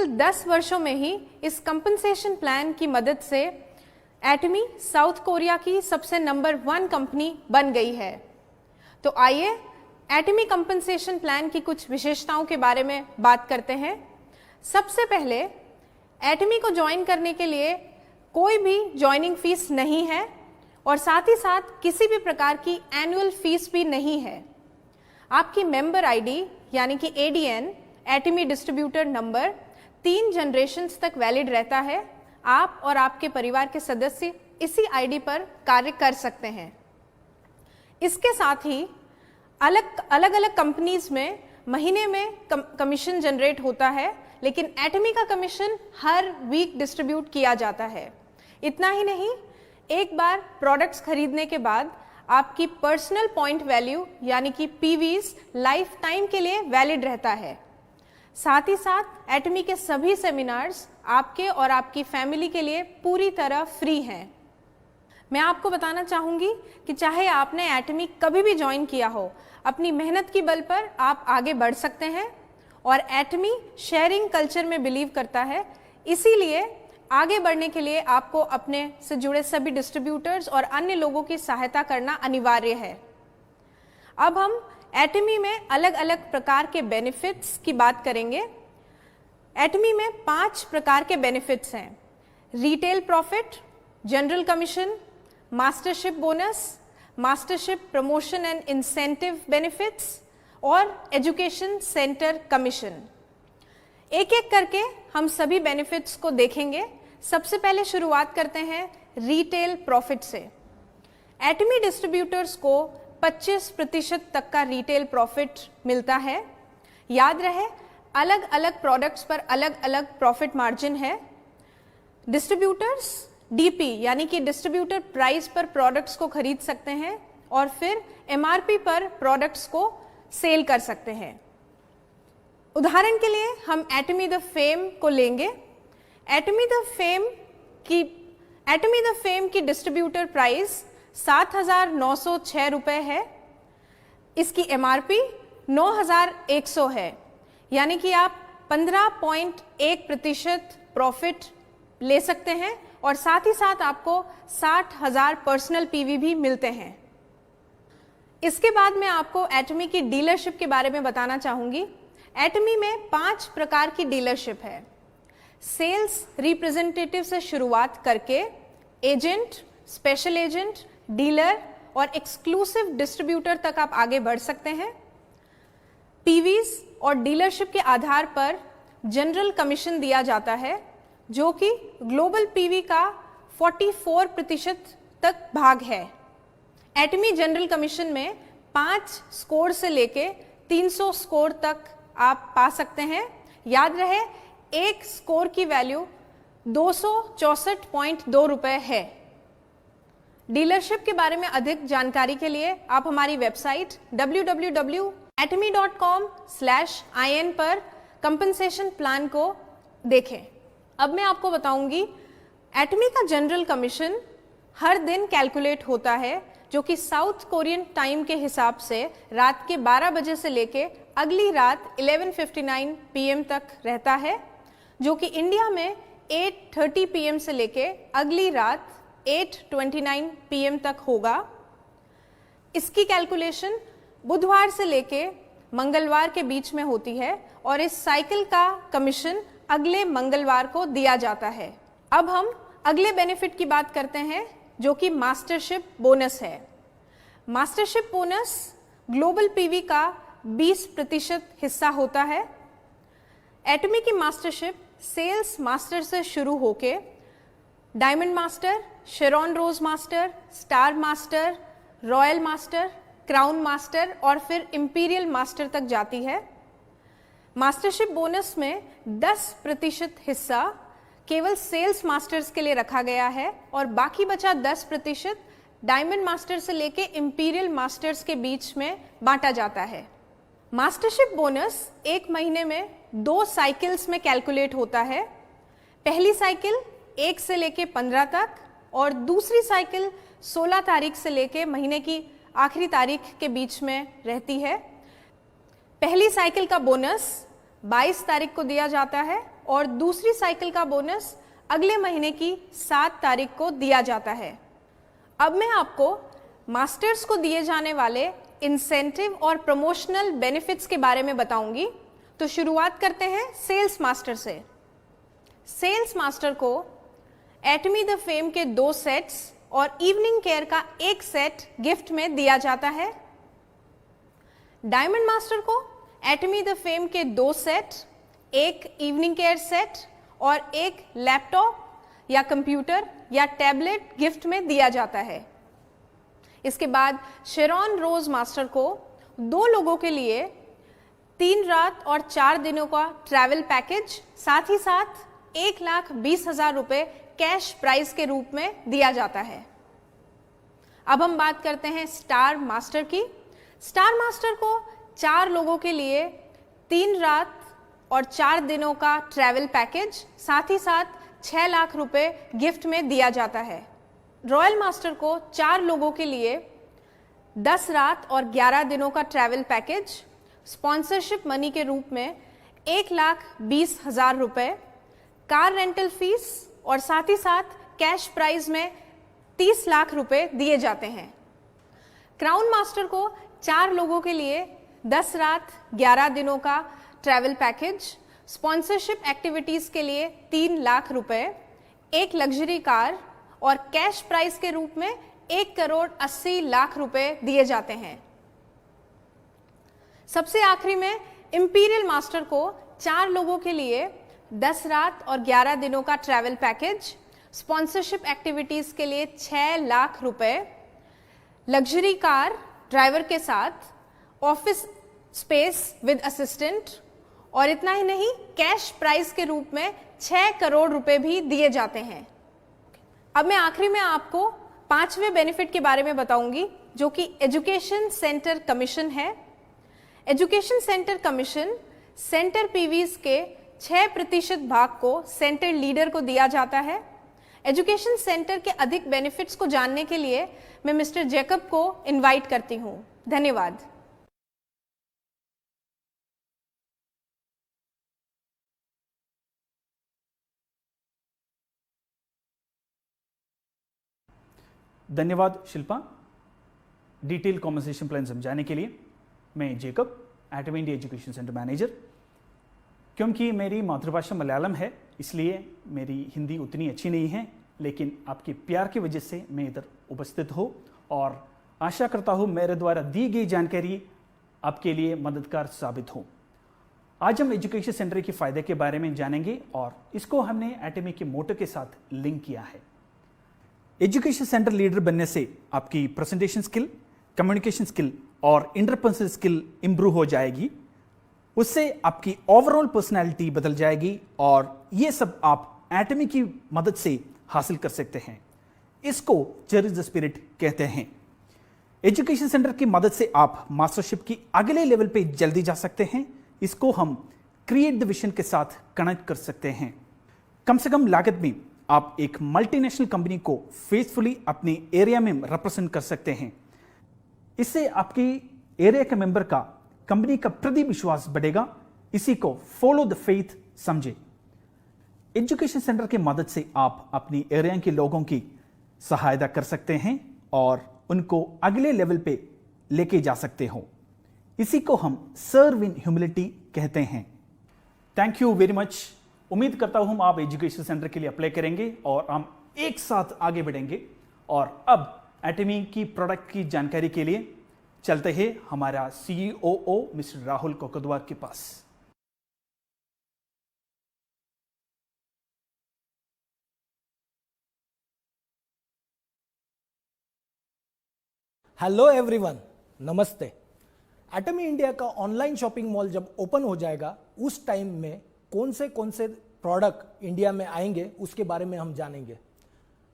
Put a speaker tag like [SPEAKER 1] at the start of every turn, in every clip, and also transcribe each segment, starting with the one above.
[SPEAKER 1] केवल 10 वर्षों में ही इस कंपनसेशन प्लान की मदद से एटमी साउथ कोरिया की सबसे नंबर 1 कंपनी बन गई है। तो आइए एटमी कंपनसेशन प्लान की कुछ विशेषताओं के बारे में बात करते हैं। सबसे पहले एटमी को ज्वाइन करने के लिए कोई भी ज्वाइनिंग फीस नहीं है और साथ ही साथ किसी भी प्रकार की एनुअल फीस भी नहीं है। आपकी मेंबर आईडी यानी कि एडीएन एटमी डिस्ट्रीब्यूटर नंबर 3 जनरेशन्स तक वैलिड रहता है। आप और आपके परिवार के सदस्य इसी आईडी पर कार्य कर सकते हैं। इसके साथ ही अलग अलग कंपनीज में महीने में कमीशन जनरेट होता है, लेकिन एटमी का कमीशन हर वीक डिस्ट्रीब्यूट किया जाता है। इतना ही नहीं, एक बार प्रोडक्ट्स खरीदने के बाद आपकी पर्सनल पॉइंट वैल्यू यानी कि पीवीज लाइफ टाइम के लिए वैलिड रहता है। साथ ही साथ एटमी के सभी सेमिनार्स आपके और आपकी फैमिली के लिए पूरी तरह फ्री हैं। मैं आपको बताना चाहूँगी कि चाहे आपने एटमी कभी भी ज्वाइन किया हो, अपनी मेहनत की बल पर आप आगे बढ़ सकते हैं और एटमी शेयरिंग कल्चर में बिलीव करता है। इसीलिए आगे बढ़ने के लिए आपको अपने से जुड़े सभी डिस्ट्रीब्यूटर्स और अन्य लोगों की सहायता करना अनिवार्य है। अब हम एटमी में अलग अलग प्रकार के बेनिफिट्स की बात करेंगे। एटमी में 5 प्रकार के बेनिफिट्स हैं: retail profit, general commission, mastership bonus, mastership promotion and incentive benefits और एजुकेशन सेंटर कमीशन। एक एक करके हम सभी बेनिफिट्स को देखेंगे। सबसे पहले शुरुआत करते हैं रिटेल प्रॉफिट से। एटमी डिस्ट्रीब्यूटर्स को 25% तक का रिटेल प्रॉफिट मिलता है। याद रहे, अलग अलग प्रोडक्ट्स पर अलग अलग प्रॉफिट मार्जिन है। डिस्ट्रीब्यूटर्स डीपी यानी कि डिस्ट्रीब्यूटर प्राइस पर प्रोडक्ट्स को खरीद सकते हैं और फिर एमआरपी पर प्रोडक्ट्स को सेल कर सकते हैं। उदाहरण के लिए हम एटमी द फेम को लेंगे। एटमी द फेम की डिस्ट्रीब्यूटर प्राइस 7,906 रुपए है। इसकी एमआरपी 9,100 है, यानी कि आप 15.1% प्रॉफिट ले सकते हैं और साथ ही साथ आपको 60,000 पर्सनल पीवी भी मिलते हैं। इसके बाद मैं आपको एटमी की डीलरशिप के बारे में बताना चाहूंगी। एटमी में 5 प्रकार की डीलरशिप है। सेल्स रिप्रेजेंटेटिव से शुरुआत करके एजेंट, स्पेशल एजेंट, डीलर और एक्सक्लूसिव डिस्ट्रीब्यूटर तक आप आगे बढ़ सकते हैं। पीवीज और डीलरशिप के आधार पर जनरल कमीशन दिया जाता है, जो कि ग्लोबल पीवी का 44% तक भाग है। एटमी जनरल कमीशन में 5 स्कोर से लेके 300 स्कोर तक आप पा सकते हैं। याद रहे, एक स्कोर की वैल्यू 264.2 रुपए है। डीलरशिप के बारे में अधिक जानकारी के लिए आप हमारी वेबसाइट www.atmi.com/in पर कंपनसेशन प्लान को देखें। अब मैं आपको बताऊंगी एटमी का जनरल कमीशन हर दिन कैलकुलेट होता है, जो कि साउथ कोरियन टाइम के हिसाब से रात के 12 बजे से लेके अगली रात 11:59 PM तक रहता है, जो कि इंडिया में 8:30 PM से लेके अगली रात 8:29 PM तक होगा। इसकी कैलकुलेशन बुधवार से लेके मंगलवार के बीच में होती है और इस साइकिल का कमीशन अगले मंगलवार को दिया जाता है। अब हम अगले बेनिफिट की बात करते हैं, जो कि मास्टरशिप बोनस है। मास्टरशिप बोनस ग्लोबल पीवी का 20% हिस्सा होता है। एटमी की मास्टरशिप सेल्स मास्टर से शुरू होके diamond master, Sharon rose master, star master, royal master, crown master और फिर इंपीरियल मास्टर तक जाती है। मास्टरशिप बोनस में 10% हिस्सा केवल सेल्स मास्टर्स के लिए रखा गया है और बाकी बचा 10% डायमंड मास्टर से लेके इंपीरियल मास्टर्स के बीच में बांटा जाता है। मास्टरशिप बोनस एक महीने में 2 साइकिल्स में कैलकुलेट होता है। पहली साइकिल 1 से लेके 15 तक और दूसरी साइकिल 16 तारीख से लेके महीने की आखिरी तारीख के बीच में रहती है। पहली साइकिल का बोनस 22 तारीख को दिया जाता है और दूसरी साइकिल का बोनस अगले महीने की 7 तारीख को दिया जाता है। अब मैं आपको मास्टर्स को दिए जाने वाले इंसेंटिव और प्रमोशनल बेनिफिट्स के बारे में बताऊंगी। तो शुरुआत करते हैं सेल्स मास्टर से। सेल्स मास्टर को एटमी द फेम के 2 सेट्स और इवनिंग केयर का 1 सेट गिफ्ट में दिया जाता है। डायमंड मास्टर को एटमी द फेम के 2 सेट, 1 इवनिंग केयर सेट और 1 लैपटॉप या कंप्यूटर या टैबलेट गिफ्ट में दिया जाता है। इसके बाद शेरॉन रोज मास्टर को 2 लोगों के लिए 3 रात और 4 दिनों का ट्रैवल पैकेज, साथ ही साथ 1,20,000 रुपए कैश प्राइज के रूप में दिया जाता है। अब हम बात करते हैं स्टार मास्टर की। स्टार मास्टर को 4 लोगों के लिए 3 रात और 4 दिनों का ट्रैवल पैकेज, साथ ही साथ 6 लाख रुपए गिफ्ट में दिया जाता है। रॉयल मास्टर को 4 लोगों के लिए 10 रात और 11 दिनों का ट्रैवल पैकेज, स्पॉन्सरशिप मनी के रूप में 1,20,000 रुपए, कार रेंटल फीस और साथ ही साथ कैश प्राइज में 30 लाख रुपए दिए जाते हैं। क्राउन मास्टर को 4 लोगों के लिए 10 रात 11 दिनों का ट्रैवल पैकेज, स्पॉन्सरशिप एक्टिविटीज के लिए 3 लाख रुपए, 1 लग्जरी कार और कैश प्राइस के रूप में 1,80,00,000 रुपए दिए जाते हैं। सबसे आखिरी में इंपीरियल मास्टर को 4 लोगों के लिए 10 रात और 11 दिनों का ट्रैवल पैकेज, स्पॉन्सरशिप एक्टिविटीज के लिए 6 लाख रुपए, लग्जरी कार ड्राइवर के साथ, ऑफिस स्पेस विद असिस्टेंट और इतना ही नहीं, कैश प्राइस के रूप में 6 करोड़ रुपए भी दिए जाते हैं। अब मैं आखिरी में आपको 5वें बेनिफिट के बारे में बताऊंगी, जो कि एजुकेशन सेंटर कमीशन है। एजुकेशन सेंटर कमीशन सेंटर पीवीज के 6% भाग को सेंटर लीडर को दिया जाता है। एजुकेशन सेंटर के अधिक बेनिफिट्स को जानने के लिए मैं मिस्टर जैकब को इनवाइट करती हूं। धन्यवाद।
[SPEAKER 2] धन्यवाद शिल्पा, डिटेल कॉम्पनसेशन प्लान समझाने के लिए। मैं Jacob, Atomy India education centre manager. क्योंकि मेरी मातृभाषा मलयालम है, इसलिए मेरी हिंदी उतनी अच्छी नहीं है, लेकिन आपके प्यार की वजह से मैं इधर उपस्थित हूँ और आशा करता हूँ मेरे द्वारा दी गई जानकारी आपके लिए मददगार साबित हो। आज हम एजुकेशन सेंटर के फायदे के बारे में जानेंगे और इसको हमने एटमी के मोटो के साथ लिंक किया है। एजुकेशन सेंटर लीडर बनने से आपकी प्रेजेंटेशन स्किल, कम्युनिकेशन स्किल और इंटरपर्सनल स्किल इंप्रूव हो जाएगी। उससे आपकी ओवरऑल पर्सनैलिटी बदल जाएगी और ये सब आप एटमी की मदद से हासिल कर सकते हैं। इसको चेरिश द स्पिरिट कहते हैं। एजुकेशन सेंटर की मदद से आप मास्टरशिप की अगले लेवल पे जल्दी जा सकते हैं। इसको हम क्रिएट द विजन के साथ कनेक्ट कर सकते हैं। कम से कम लागत में आप एक मल्टीनेशनल कंपनी को फेसफुली अपने एरिया में रिप्रेजेंट कर सकते हैं। इससे आपकी एरिया के मेंबर का कंपनी का प्रति विश्वास बढ़ेगा। इसी को फॉलो द फेथ समझे। एजुकेशन सेंटर की मदद से आप अपनी एरिया के लोगों की सहायता कर सकते हैं और उनको अगले लेवल पे लेके जा सकते हो। इसी को हम सर्व इन ह्यूमिलिटी कहते हैं। Thank you very much. उम्मीद करता हूं आप एजुकेशन सेंटर के लिए अप्लाई करेंगे और हम एक साथ आगे बढ़ेंगे। और अब एटमी की प्रोडक्ट की जानकारी के लिए चलते हैं हमारा सीईओ मिस्टर राहुल कोकदवार के पास।
[SPEAKER 3] हेलो एवरीवन, नमस्ते। एटमी इंडिया का ऑनलाइन शॉपिंग मॉल जब ओपन हो जाएगा, उस टाइम में कौन से प्रोडक्ट इंडिया में आएंगे उसके बारे में हम जानेंगे।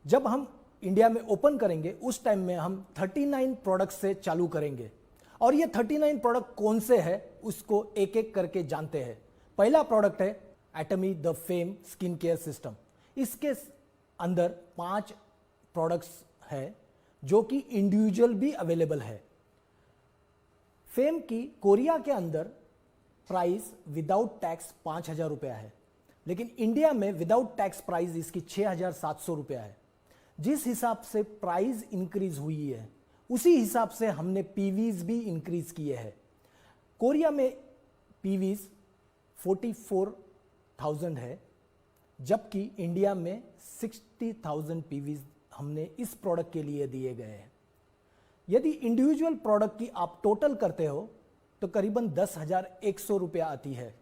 [SPEAKER 3] जब हम इंडिया में ओपन करेंगे उस टाइम में हम 39 प्रोडक्ट से चालू करेंगे और ये 39 प्रोडक्ट कौन से हैं उसको एक एक करके जानते हैं। पहला प्रोडक्ट है Atomy the fame skin care system. इसके अंदर 5 प्रोडक्ट्स हैं जो कि इंडिविजुअल भी अवेलेबल है। फेम की कोरिया के अंदर प्राइस विदाउट टैक्स 5,000 रुपया है, लेकिन इंडिया में विदाउट टैक्स प्राइस इसकी 6,700 रुपया है। जिस हिसाब से प्राइस इंक्रीज हुई है उसी हिसाब से हमने पीवीज भी इंक्रीज किए हैं। कोरिया में पीवीज 44,000 है, जबकि इंडिया में 60,000 पीवीज हमने इस प्रोडक्ट के लिए दिए गए हैं। यदि इंडिविजुअल प्रोडक्ट की आप टोटल करते हो तो करीबन 10,100 रुपया आती है,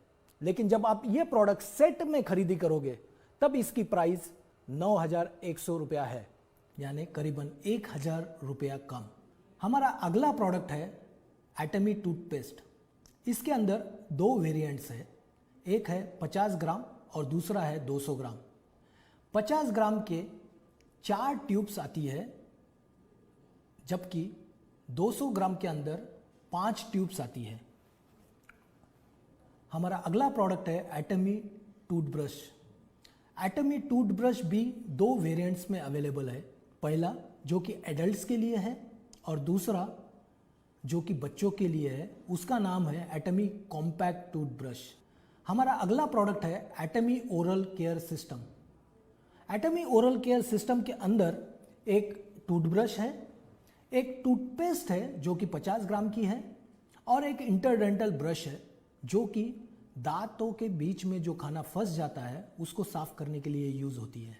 [SPEAKER 3] लेकिन जब आप ये प्रोडक्ट सेट में खरीदी करोगे तब इसकी प्राइस 9,100 रुपया है, यानी करीबन 1,000 रुपया कम। हमारा अगला प्रोडक्ट है एटमी टूथपेस्ट। इसके अंदर दो वेरिएंट्स हैं, एक है 50 ग्राम और दूसरा है 200 ग्राम। 50 ग्राम के 4 ट्यूब्स आती है, जबकि 200 ग्राम के अंदर 5 ट्यूब्स आती है। हमारा अगला प्रोडक्ट है एटमी टूथब्रश। एटमी टूथब्रश भी दो वेरिएंट्स में अवेलेबल है, पहला जो कि एडल्ट्स के लिए है और दूसरा जो कि बच्चों के लिए है, उसका नाम है एटमी कॉम्पैक्ट टूथब्रश। हमारा अगला प्रोडक्ट है Atomy oral care system. Atomy oral care system के अंदर एक टूथब्रश है, एक टूथपेस्ट है जो कि 50 ग्राम की है और एक इंटरडेंटल ब्रश है जो कि दांतों के बीच में जो खाना फंस जाता है उसको साफ करने के लिए यूज होती है।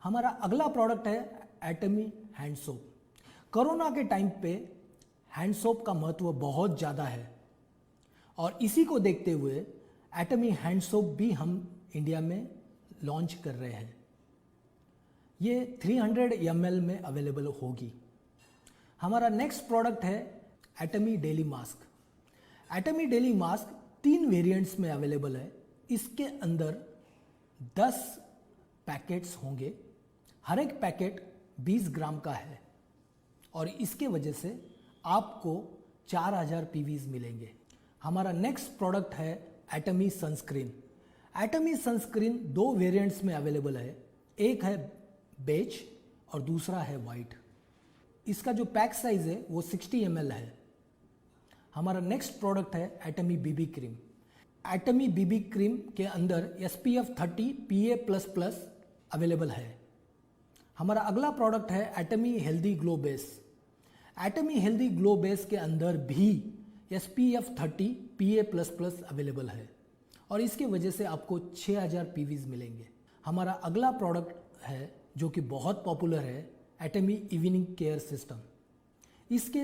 [SPEAKER 3] हमारा अगला प्रोडक्ट है एटमी हैंड सोप। कोरोना के टाइम पे हैंड सोप का महत्व बहुत ज़्यादा है और इसी को देखते हुए एटमी हैंड सोप भी हम इंडिया में लॉन्च कर रहे हैं। ये 300 ml में अवेलेबल होगी। हमारा नेक्स्ट प्रोडक्ट है Atomy daily mask. Atomy daily mask 3 variants में अवेलेबल है। इसके अंदर 10 पैकेट्स होंगे, हर एक पैकेट 20 ग्राम का है और इसके वजह से आपको 4,000 पीवीज मिलेंगे। हमारा नेक्स्ट प्रोडक्ट है एटमी सनस्क्रीन। एटमी सनस्क्रीन 2 वेरिएंट्स में अवेलेबल है, एक है बेज और दूसरा है वाइट। इसका जो पैक साइज है वो 60 ml है। हमारा नेक्स्ट प्रोडक्ट है एटमी बीबी क्रीम। एटमी बीबी क्रीम के अंदर SPF 30 PA++ अवेलेबल है। हमारा अगला प्रोडक्ट है Atomy healthy glow base. Atomy healthy glow base के अंदर भी SPF 30 PA++ अवेलेबल है और इसके वजह से आपको 6,000 पीवीज मिलेंगे। हमारा अगला प्रोडक्ट है जो कि बहुत पॉपुलर है एटमी इवनिंग केयर सिस्टम। इसके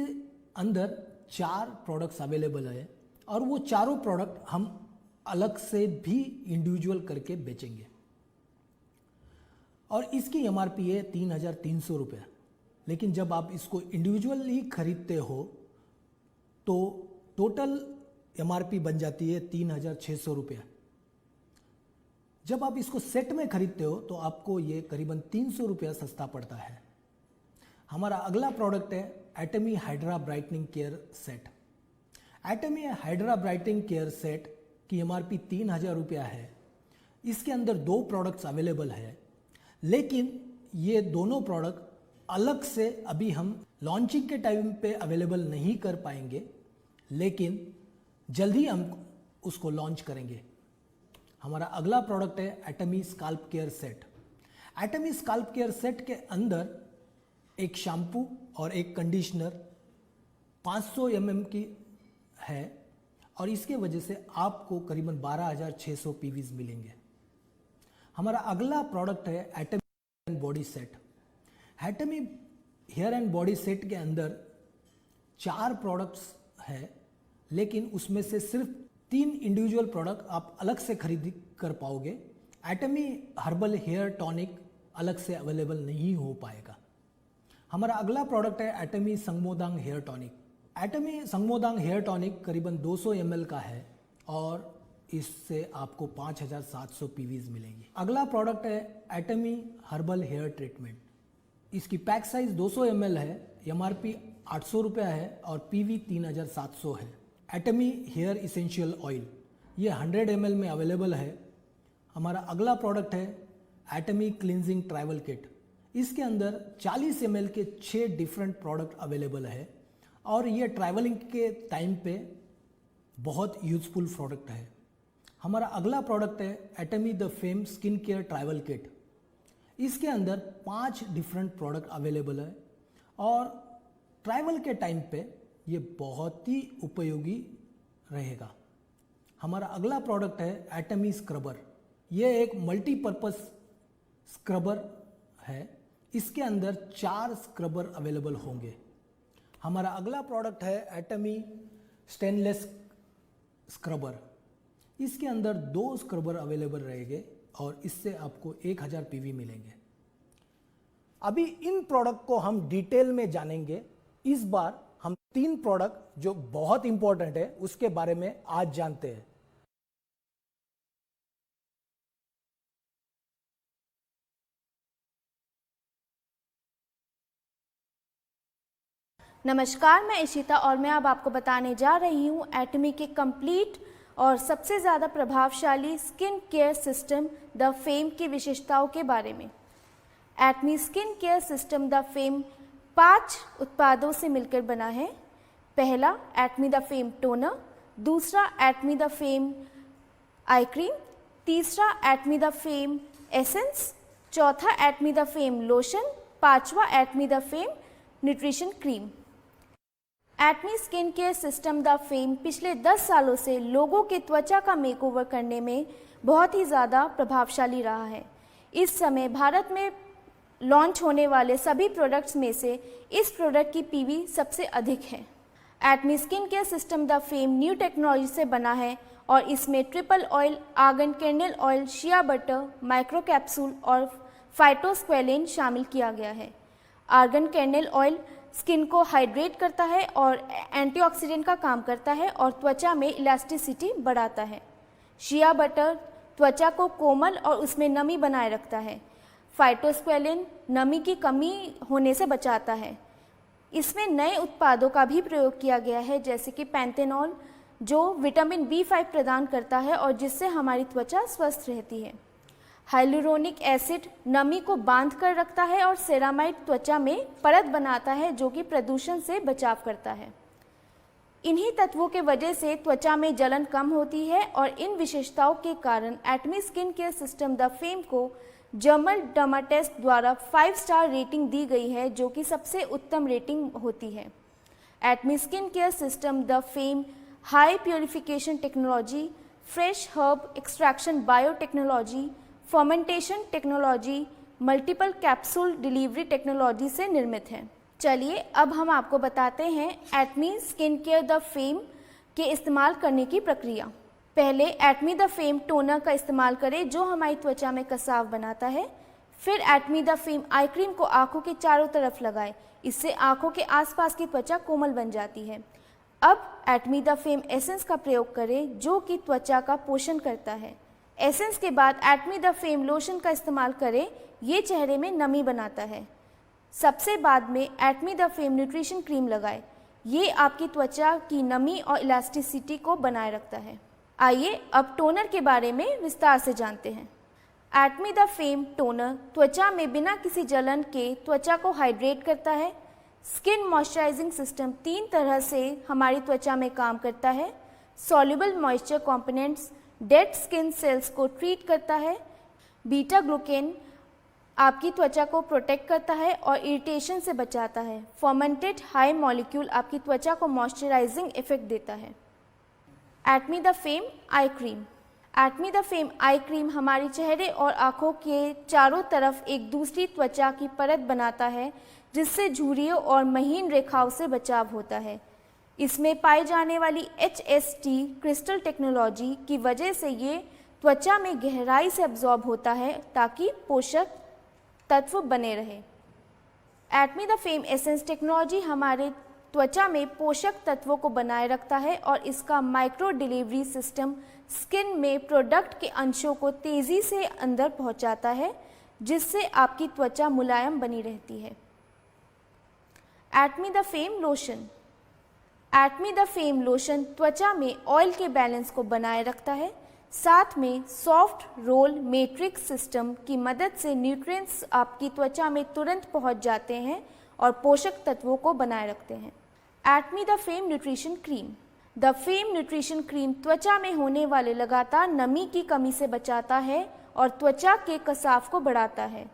[SPEAKER 3] अंदर 4 प्रोडक्ट्स अवेलेबल है और वो चारों प्रोडक्ट हम अलग से भी इंडिविजुअल करके बेचेंगे और इसकी MRP है 3,300 रुपया। लेकिन जब आप इसको इंडिविजुअली खरीदते हो तो टोटल MRP बन जाती है 3,600 रुपया। जब आप इसको सेट में खरीदते हो तो आपको ये करीबन 300 रुपया सस्ता पड़ता है। हमारा अगला प्रोडक्ट है Atomy hydra brightening care set. Atomy hydra brightening care set की MRP 3,000 रुपया है। इसके अंदर 2 प्रोडक्ट्स अवेलेबल है, लेकिन ये दोनों प्रोडक्ट अलग से अभी हम लॉन्चिंग के टाइम पे अवेलेबल नहीं कर पाएंगे, लेकिन जल्दी हम उसको लॉन्च करेंगे। हमारा अगला प्रोडक्ट है Atomy scalp care set. Atomy scalp care set के अंदर एक शैम्पू और एक कंडीशनर 500 ml की है और इसके वजह से आपको करीबन 12,600 पीवीज मिलेंगे। हमारा अगला प्रोडक्ट है Atomy hair and body set. Atomy hair and body set के अंदर 4 प्रोडक्ट्स है, लेकिन उसमें से सिर्फ 3 इंडिविजुअल प्रोडक्ट आप अलग से खरीद कर पाओगे। एटमी हर्बल हेयर टॉनिक अलग से अवेलेबल नहीं हो पाएगा। हमारा अगला प्रोडक्ट है एटमी संगमोदांग हेयर टॉनिक। एटमी संगमोदांग हेयर टॉनिक करीबन 200 ml का है और इससे आपको 5,700 पीवीज मिलेंगे। अगला प्रोडक्ट है एटमी हर्बल हेयर ट्रीटमेंट। इसकी पैक साइज 200 ml है, MRP 800 रुपया है और PV 3,700 है। एटमी हेयर इसेंशियल ऑयल, ये 100 ml में अवेलेबल है। हमारा अगला प्रोडक्ट है एटमी क्लिनजिंग ट्रैवल किट। इसके अंदर 40 ml के 6 डिफरेंट प्रोडक्ट अवेलेबल है और ये ट्रैवलिंग के टाइम पे बहुत यूजफुल प्रोडक्ट है। हमारा अगला प्रोडक्ट है Atomy the fame skin care travel kit. इसके अंदर 5 डिफरेंट प्रोडक्ट अवेलेबल है और ट्रैवल के टाइम पे ये बहुत ही उपयोगी रहेगा। हमारा अगला प्रोडक्ट है एटमी स्क्रबर। ये एक मल्टीपर्पस स्क्रबर है। इसके अंदर 4 स्क्रबर अवेलेबल होंगे। हमारा अगला प्रोडक्ट है एटमी स्टेनलेस स्क्रबर। इसके अंदर 2 स्क्रबर अवेलेबल रहेंगे और इससे आपको 1000 पीवी मिलेंगे। अभी इन प्रोडक्ट को हम डिटेल में जानेंगे। इस बार हम 3 प्रोडक्ट जो बहुत इंपॉर्टेंट है उसके बारे में आज जानते हैं।
[SPEAKER 4] नमस्कार, मैं इशिता और मैं अब आपको बताने जा रही हूँ एटमी के कंप्लीट और सबसे ज़्यादा प्रभावशाली skin care system the fame की विशेषताओं के बारे में। Atomy skin care system the fame 5 उत्पादों से मिलकर बना है। पहला एटमी द फेम टोनर, दूसरा एटमी द फेम आई क्रीम, तीसरा एटमी द फेम एसेंस, चौथा एटमी द फेम लोशन, पांचवा Atomy the fame nutrition cream. Atomy skin care system the fame पिछले 10 सालों से लोगों के त्वचा का मेकओवर करने में बहुत ही ज़्यादा प्रभावशाली रहा है। इस समय भारत में लॉन्च होने वाले सभी प्रोडक्ट्स में से इस प्रोडक्ट की पीवी सबसे अधिक है। Atomy skin care system the fame new technology से बना है और इसमें triple oil, argan kernel oil, shea butter, micro capsule और फाइटोस्क्वेलिन शामिल किया गया है। आर्गन कैंडल ऑयल स्किन को हाइड्रेट करता है और एंटीऑक्सीडेंट का काम करता है और त्वचा में इलास्टिसिटी बढ़ाता है। शिया बटर त्वचा को कोमल और उसमें नमी बनाए रखता है। फाइटोस्क्वेलिन नमी की कमी होने से बचाता है। इसमें नए उत्पादों का भी प्रयोग किया गया है जैसे कि पैंथेनॉल जो विटामिन B5 प्रदान करता है और जिससे हमारी त्वचा स्वस्थ रहती है। हाइलुरोनिक एसिड नमी को बांध कर रखता है और सेरामाइड त्वचा में परत बनाता है जो कि प्रदूषण से बचाव करता है। इन्हीं तत्वों के वजह से त्वचा में जलन कम होती है और इन विशेषताओं के कारण Atomy skin care system the fame को जर्मन डर्माटेस्ट द्वारा 5 स्टार रेटिंग दी गई है जो कि सबसे उत्तम रेटिंग होती है। Atomy skin care system the fame high purification technology, fresh herb extraction biotechnology, fermentation technology, multiple capsule delivery technology से निर्मित है। चलिए अब हम आपको बताते हैं Atomy skin care the fame के इस्तेमाल करने की प्रक्रिया। पहले एटमी द फेम टोनर का इस्तेमाल करें जो हमारी त्वचा में कसाव बनाता है। फिर एटमी द फेम आई क्रीम को आंखों के चारों तरफ लगाएं। इससे आंखों के आसपास की त्वचा कोमल बन जाती है। अब एटमी द फेम एसेंस का प्रयोग करें जो कि त्वचा का पोषण करता है। एसेंस के बाद एटमी द फेम लोशन का इस्तेमाल करें, ये चेहरे में नमी बनाता है। सबसे बाद में एटमी द फेम न्यूट्रिशन क्रीम लगाएं, ये आपकी त्वचा की नमी और इलास्टिसिटी को बनाए रखता है। आइए अब टोनर के बारे में विस्तार से जानते हैं। एटमी द फेम टोनर त्वचा में बिना किसी जलन के त्वचा को हाइड्रेट करता है। स्किन मॉइस्चराइजिंग सिस्टम 3 तरह से हमारी त्वचा में काम करता है। Soluble moisture components dead skin cells को ट्रीट करता है। बीटा ग्लूकेन आपकी त्वचा को प्रोटेक्ट करता है और इरिटेशन से बचाता है। फर्मेंटेड हाई मॉलिक्यूल आपकी त्वचा को मॉइस्चराइजिंग इफेक्ट देता है। Atomy the fame eye cream. Atomy the fame eye cream हमारे चेहरे और आंखों के चारों तरफ एक दूसरी त्वचा की परत बनाता है जिससे झुर्रियों और महीन रेखाओं से बचाव होता है। इसमें पाई जाने वाली HST क्रिस्टल टेक्नोलॉजी की वजह से ये त्वचा में गहराई से अब्जॉर्ब होता है ताकि पोषक तत्व बने रहे। एटमी द फेम एसेंस टेक्नोलॉजी हमारे त्वचा में पोषक तत्वों को बनाए रखता है और इसका माइक्रो डिलीवरी सिस्टम स्किन में प्रोडक्ट के अंशों को तेज़ी से अंदर पहुंचाता है जिससे आपकी त्वचा मुलायम बनी रहती है। Atomy the fame lotion. Atomy the fame lotion त्वचा में ऑयल के बैलेंस को बनाए रखता है। साथ में सॉफ्ट रोल मैट्रिक्स सिस्टम की मदद से न्यूट्रिएंट्स आपकी त्वचा में तुरंत पहुंच जाते हैं और पोषक तत्वों को बनाए रखते हैं। Atomy the fame nutrition cream. The fame nutrition cream त्वचा में होने वाले लगातार नमी की कमी से बचाता है और त्वचा के कसाव को बढ़ाता है।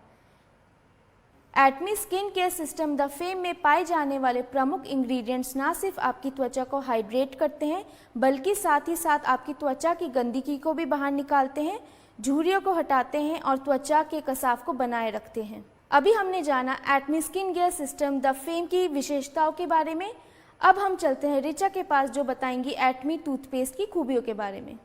[SPEAKER 4] Atomy skin care system the fame में पाए जाने वाले प्रमुख इंग्रेडिएंट्स ना सिर्फ आपकी त्वचा को हाइड्रेट करते हैं बल्कि साथ ही साथ आपकी त्वचा की गंदगी को भी बाहर निकालते हैं, झुर्रियों को हटाते हैं और त्वचा के कसाव को बनाए रखते हैं। अभी हमने जाना Atomy skin care system the fame की विशेषताओं के बारे में। अब हम चलते हैं ऋचा के पास जो बताएंगी एटमी टूथपेस्ट की खूबियों के बारे में।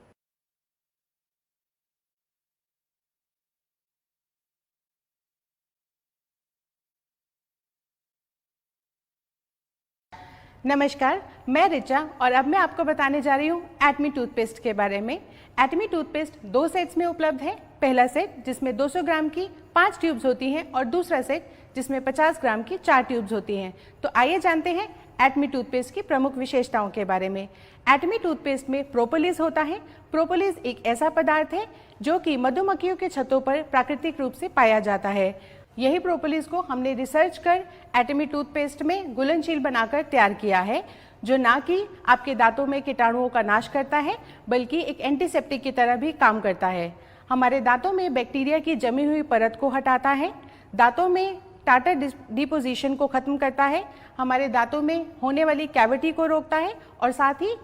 [SPEAKER 1] नमस्कार, मैं ऋचा और अब मैं आपको बताने जा रही हूँ एटमी टूथपेस्ट के बारे में। एटमी टूथपेस्ट 2 सेट्स में उपलब्ध है। पहला सेट जिसमें 200 ग्राम की 5 ट्यूब्स होती हैं और दूसरा सेट जिसमें 50 ग्राम की 4 ट्यूब्स होती हैं। तो आइए जानते हैं एटमी टूथपेस्ट की प्रमुख विशेषताओं के बारे में। एटमी टूथपेस्ट में प्रोपोलिस होता है। प्रोपोलिस एक ऐसा पदार्थ है जो कि मधुमक्खियों के छत्तों पर प्राकृतिक रूप से पाया जाता है। यही प्रोपोलिस को हमने रिसर्च कर एटमी टूथपेस्ट में घुलनशील बनाकर तैयार किया है, जो ना कि आपके दांतों में कीटाणुओं का नाश करता है बल्कि एक एंटीसेप्टिक की तरह भी काम करता है। हमारे दांतों में बैक्टीरिया की जमी हुई परत को हटाता है, दांतों में टार्टर डिपोजिशन को खत्म करता है, हमारे दांतों में होने वाली कैविटी को रोकता है और साथ ही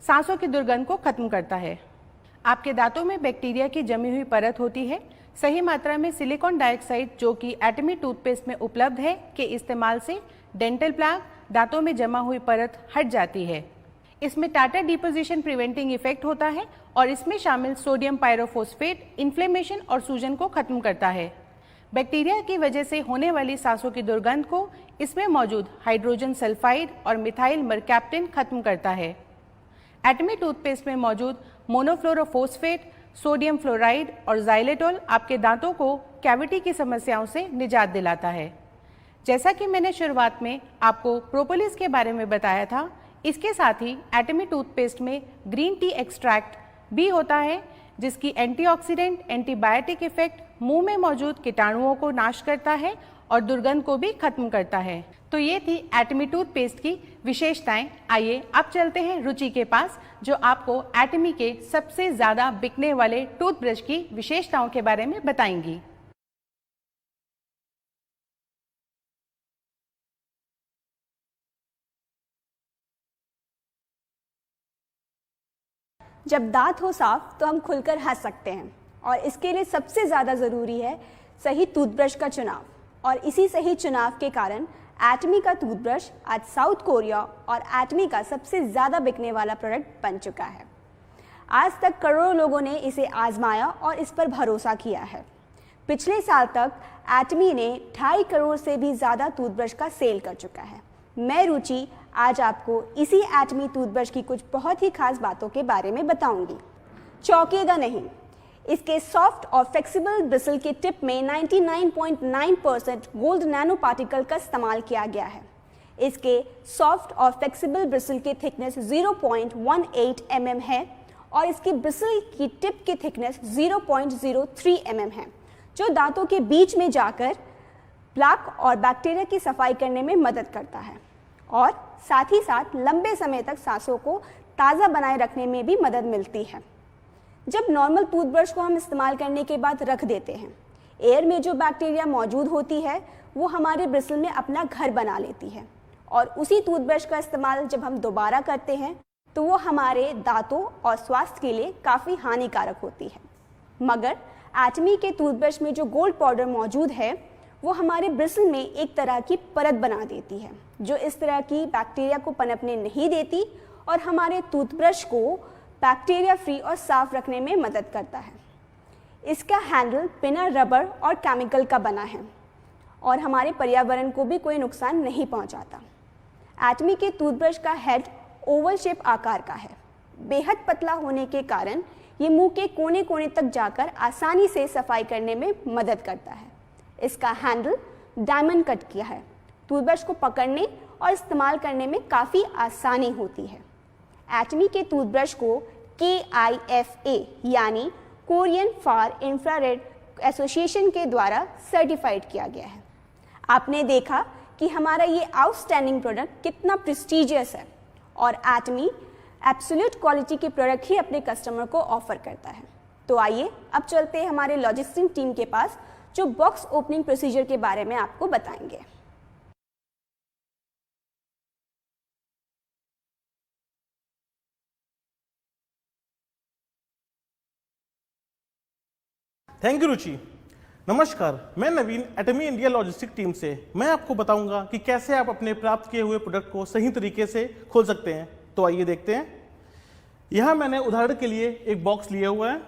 [SPEAKER 1] सांसों की दुर्गंध को खत्म करता है। आपके दांतों में बैक्टीरिया की जमी हुई परत होती है। सही मात्रा में सिलिकॉन डाइऑक्साइड जो कि एटमी टूथपेस्ट में उपलब्ध है के इस्तेमाल से डेंटल प्लाक, दांतों में जमा हुई परत हट जाती है। इसमें टार्टर डिपोजिशन प्रिवेंटिंग इफेक्ट होता है और इसमें शामिल सोडियम पायरोफॉस्फेट इन्फ्लेमेशन और सूजन को खत्म करता है। बैक्टीरिया की वजह से होने वाली सांसों की दुर्गंध को इसमें मौजूद हाइड्रोजन सल्फाइड और मिथाइल मरकैप्टिन खत्म करता है। एटमी टूथपेस्ट में मौजूद मोनोफ्लोरोफॉस्फेट, सोडियम फ्लोराइड और जाइलेटोल आपके दांतों को कैविटी की समस्याओं से निजात दिलाता है। जैसा कि मैंने शुरुआत में आपको प्रोपोलिस के बारे में बताया था, इसके साथ ही एटमी टूथपेस्ट में ग्रीन टी एक्सट्रैक्ट भी होता है जिसकी एंटीऑक्सीडेंट, एंटीबायोटिक इफेक्ट मुंह में मौजूद कीटाणुओं को नाश करता है और दुर्गंध को भी खत्म करता है। तो ये थी एटमी टूथपेस्ट की विशेषताएं। आइए अब चलते हैं रुचि के पास जो आपको एटमी के सबसे ज्यादा बिकने वाले टूथब्रश की विशेषताओं के बारे में बताएंगी।
[SPEAKER 5] जब दांत हो साफ तो हम खुलकर हंस सकते हैं और इसके लिए सबसे ज़्यादा ज़रूरी है सही टूथब्रश का चुनाव। और इसी सही चुनाव के कारण एटमी का टूथब्रश आज साउथ कोरिया और एटमी का सबसे ज़्यादा बिकने वाला प्रोडक्ट बन चुका है। आज तक करोड़ों लोगों ने इसे आजमाया और इस पर भरोसा किया है। पिछले साल तक एटमी ने 2.5 करोड़ से भी ज़्यादा टूथब्रश का सेल कर चुका है। मैं रुचि आज आपको इसी एटमी टूथब्रश की कुछ बहुत ही खास बातों के बारे में बताऊंगी। चौंकिएगा नहीं, इसके सॉफ्ट और फ्लेक्सिबल ब्रिसल के टिप में 99.9% गोल्ड नैनो पार्टिकल का इस्तेमाल किया गया है। इसके सॉफ्ट और फ्लेक्सिबल ब्रिसल की थिकनेस 0.18 mm है और इसकी ब्रिसल की टिप की थिकनेस 0.03 mm है, जो दांतों के बीच में जाकर प्लाक और बैक्टीरिया की सफाई करने में मदद करता है और साथ ही साथ लंबे समय तक सांसों को ताज़ा बनाए रखने में भी मदद मिलती है। जब नॉर्मल टूथब्रश को हम इस्तेमाल करने के बाद रख देते हैं, एयर में जो बैक्टीरिया मौजूद होती है वो हमारे ब्रिसल में अपना घर बना लेती है और उसी टूथब्रश का इस्तेमाल जब हम दोबारा करते हैं तो वो हमारे दांतों और स्वास्थ्य के लिए काफ़ी हानिकारक होती है। मगर एटमी के टूथब्रश में जो गोल्ड पाउडर मौजूद है वो हमारे ब्रिसल में एक तरह की परत बना देती है जो इस तरह की बैक्टीरिया को पनपने नहीं देती और हमारे टूथब्रश को बैक्टीरिया फ्री और साफ रखने में मदद करता है। इसका हैंडल बिना रबर और केमिकल का बना है और हमारे पर्यावरण को भी कोई नुकसान नहीं पहुंचाता। एटमी के टूथब्रश का हेड ओवल शेप आकार का है। बेहद पतला होने के कारण ये मुंह के कोने कोने तक जाकर आसानी से सफाई करने में मदद करता है। इसका हैंडल डायमंड कट किया है। टूथब्रश को पकड़ने और इस्तेमाल करने में काफ़ी आसानी होती है। एटमी के टूथब्रश को KIFA यानी कोरियन फार इंफ्रारेड एसोसिएशन के द्वारा सर्टिफाइड किया गया है। आपने देखा कि हमारा ये आउटस्टैंडिंग प्रोडक्ट कितना प्रेस्टीजियस है और एटमी एब्सोल्यूट क्वालिटी के प्रोडक्ट ही अपने कस्टमर को ऑफर करता है। तो आइए अब चलते हैं हमारे लॉजिस्टिक टीम के पास, जो बॉक्स ओपनिंग प्रोसीजर के बारे में आपको बताएंगे।
[SPEAKER 6] थैंक यू रुचि। नमस्कार, मैं नवीन एटमी इंडिया लॉजिस्टिक टीम से। मैं आपको बताऊंगा कि कैसे आप अपने प्राप्त किए हुए प्रोडक्ट को सही तरीके से खोल सकते हैं। तो आइए देखते हैं। यहाँ मैंने उदाहरण के लिए एक बॉक्स लिया हुआ है,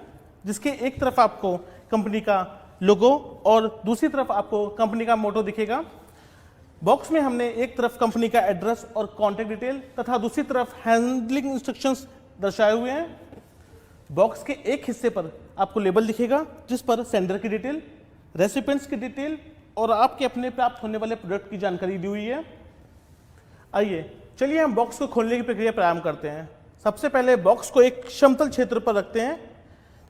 [SPEAKER 6] जिसके एक तरफ आपको कंपनी का लोगो और दूसरी तरफ आपको कंपनी का मोटो दिखेगा। बॉक्स में हमने एक तरफ कंपनी का एड्रेस और कॉन्टैक्ट डिटेल तथा दूसरी तरफ हैंडलिंग इंस्ट्रक्शंस दर्शाए हुए हैं। बॉक्स के एक हिस्से पर आपको लेबल दिखेगा, जिस पर सेंडर की डिटेल, रेसिपिएंट्स की डिटेल और आपके अपने प्राप्त होने वाले प्रोडक्ट की जानकारी दी हुई है। आइए चलिए हम बॉक्स को खोलने की प्रक्रिया प्रारंभ करते हैं। सबसे पहले बॉक्स को एक समतल क्षेत्र पर रखते हैं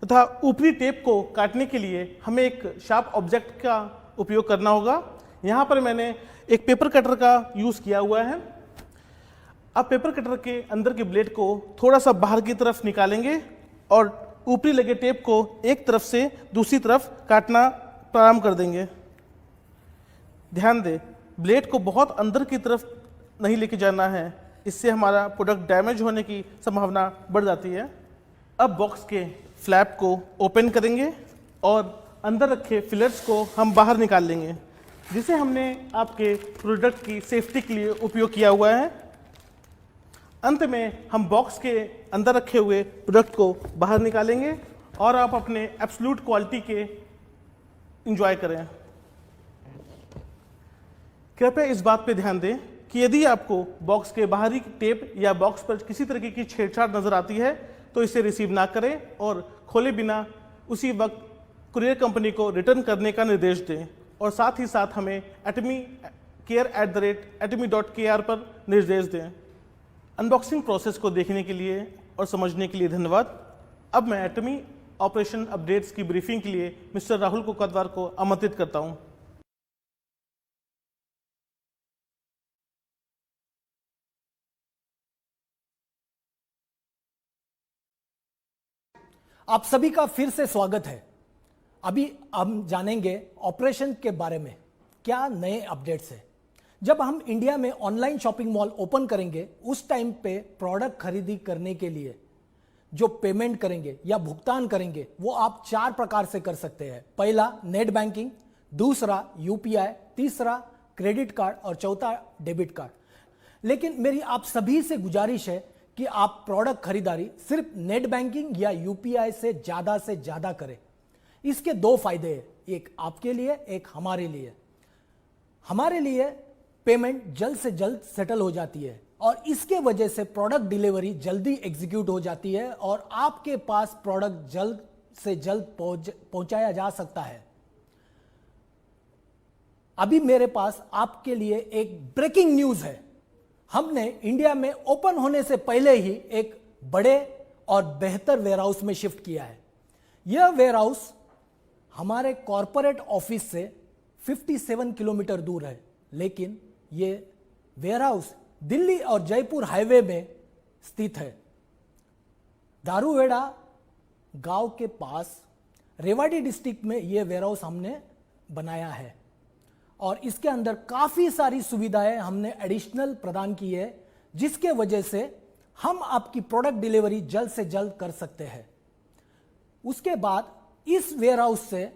[SPEAKER 6] तथा ऊपरी टेप को काटने के लिए हमें एक शार्प ऑब्जेक्ट का उपयोग करना होगा। यहाँ पर मैंने एक पेपर कटर का यूज किया हुआ है। अब पेपर कटर के अंदर के ब्लेड को थोड़ा सा बाहर की तरफ निकालेंगे और ऊपरी लगे टेप को एक तरफ से दूसरी तरफ काटना प्रारंभ कर देंगे। ध्यान दें, ब्लेड को बहुत अंदर की तरफ नहीं लेके जाना है, इससे हमारा प्रोडक्ट डैमेज होने की संभावना बढ़ जाती है। अब बॉक्स के फ्लैप को ओपन करेंगे और अंदर रखे फिलर्स को हम बाहर निकाल लेंगे, जिसे हमने आपके प्रोडक्ट की सेफ्टी के लिए उपयोग किया हुआ है। अंत में हम बॉक्स के अंदर रखे हुए प्रोडक्ट को बाहर निकालेंगे और आप अपने एब्सोल्यूट क्वालिटी के एंजॉय करें। कृपया इस बात पे ध्यान दें कि यदि आपको बॉक्स के बाहरी टेप या बॉक्स पर किसी तरीके की छेड़छाड़ नजर आती है तो इसे रिसीव ना करें और खोले बिना उसी वक्त कुरियर कंपनी को रिटर्न करने का निर्देश दें। और साथ ही साथ हमें atomicare@atomy.kr पर निर्देश दें। अनबॉक्सिंग प्रोसेस को देखने के लिए और समझने के लिए धन्यवाद। अब मैं एटमी ऑपरेशन अपडेट्स की ब्रीफिंग के लिए मिस्टर राहुल कोकदवार को आमंत्रित करता हूं।
[SPEAKER 3] आप सभी का फिर से स्वागत है। अभी हम जानेंगे ऑपरेशन के बारे में, क्या नए अपडेट्स है। जब हम इंडिया में ऑनलाइन शॉपिंग मॉल ओपन करेंगे, उस टाइम पे प्रोडक्ट खरीदी करने के लिए जो पेमेंट करेंगे या भुगतान करेंगे, वो आप 4 प्रकार से कर सकते हैं। पहला नेट बैंकिंग, दूसरा यूपीआई, तीसरा क्रेडिट कार्ड और चौथा डेबिट कार्ड। लेकिन मेरी आप सभी से गुजारिश है कि आप प्रोडक्ट खरीदारी सिर्फ नेट बैंकिंग या यूपीआई से ज्यादा करें। इसके 2 फायदे हैं, एक आपके लिए, एक हमारे लिए। हमारे लिए पेमेंट जल्द से जल्द सेटल हो जाती है और इसके वजह से प्रोडक्ट डिलीवरी जल्दी एग्जीक्यूट हो जाती है और आपके पास प्रोडक्ट जल्द से जल्द पहुंचाया जा सकता है। अभी मेरे पास आपके लिए एक ब्रेकिंग न्यूज है। हमने इंडिया में ओपन होने से पहले ही एक बड़े और बेहतर वेयरहाउस में शिफ्ट किया है। यह वेयरहाउस हमारे कॉरपोरेट ऑफिस से 57 किलोमीटर दूर है, लेकिन यह वेयरहाउस दिल्ली और जयपुर हाईवे में स्थित है। दारूवेड़ा गांव के पास रेवाड़ी डिस्ट्रिक्ट में यह वेयरहाउस हमने बनाया है और इसके अंदर काफी सारी सुविधाएं हमने एडिशनल प्रदान की है, जिसके वजह से हम आपकी प्रोडक्ट डिलीवरी जल्द से जल्द कर सकते हैं। उसके बाद इस वेयरहाउस से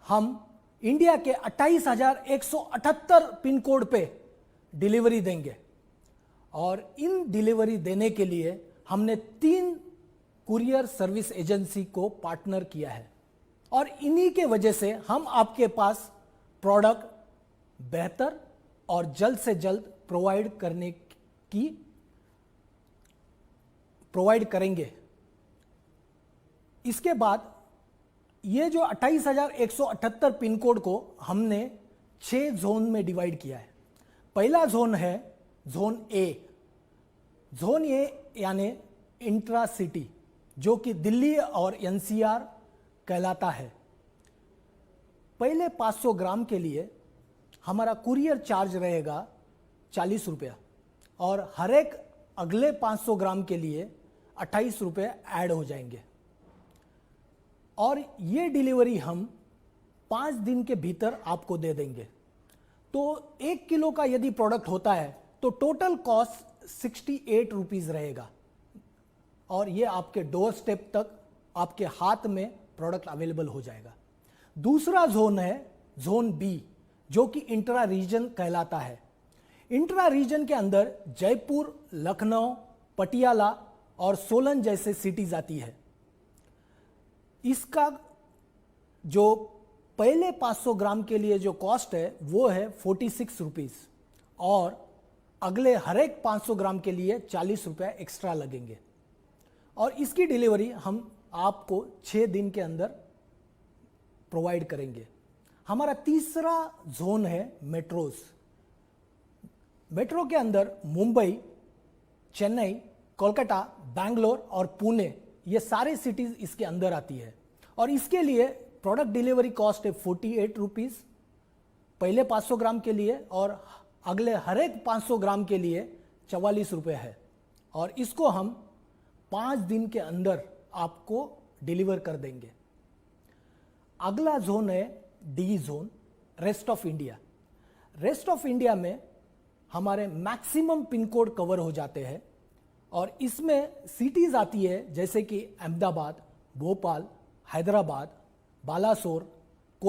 [SPEAKER 3] हम इंडिया के 28,178 पिन कोड पे डिलीवरी देंगे और इन डिलीवरी देने के लिए हमने 3 कुरियर सर्विस एजेंसी को पार्टनर किया है और इन्हीं के वजह से हम आपके पास प्रोडक्ट बेहतर और जल्द से जल्द प्रोवाइड करेंगे। इसके बाद ये जो 28,178 पिन कोड को हमने 6 जोन में डिवाइड किया है। पहला जोन है जोन ए। जोन ए यानी इंट्रा सिटी, जो कि दिल्ली और एनसीआर कहलाता है। पहले 500 ग्राम के लिए हमारा कुरियर चार्ज रहेगा 40 रुपया और हर एक अगले 500 ग्राम के लिए 28 रुपये ऐड हो जाएंगे। और ये डिलीवरी हम 5 दिन के भीतर आपको दे देंगे। तो 1 किलो का यदि प्रोडक्ट होता है तो टोटल कॉस्ट 68 रुपीज़ रहेगा और ये आपके डोर स्टेप तक आपके हाथ में प्रोडक्ट अवेलेबल हो जाएगा। दूसरा जोन है जोन बी, जो कि इंट्रा रीजन कहलाता है। इंट्रा रीजन के अंदर जयपुर, लखनऊ, पटियाला और सोलन जैसे सिटीज आती है। इसका जो पहले 500 ग्राम के लिए जो कॉस्ट है वो है 46 रुपीज़ और अगले हर एक 500 ग्राम के लिए 40 रुपये एक्स्ट्रा लगेंगे और इसकी डिलीवरी हम आपको 6 दिन के अंदर प्रोवाइड करेंगे। हमारा तीसरा जोन है मेट्रोज। मेट्रो के अंदर मुंबई, चेन्नई, कोलकाता, बैंगलोर और पुणे ये सारे सिटीज़ इसके अंदर आती है और इसके लिए प्रोडक्ट डिलीवरी कॉस्ट है 48 रुपीज़ पहले 500 ग्राम के लिए और अगले हर एक 500 ग्राम के लिए 44 रुपये है और इसको हम 5 दिन के अंदर आपको डिलीवर कर देंगे। अगला जोन है D zone, rest of India. Rest of India में हमारे मैक्सिमम पिन कोड कवर हो जाते हैं और इसमें सिटीज़ आती है जैसे कि अहमदाबाद, भोपाल, हैदराबाद, बालासोर,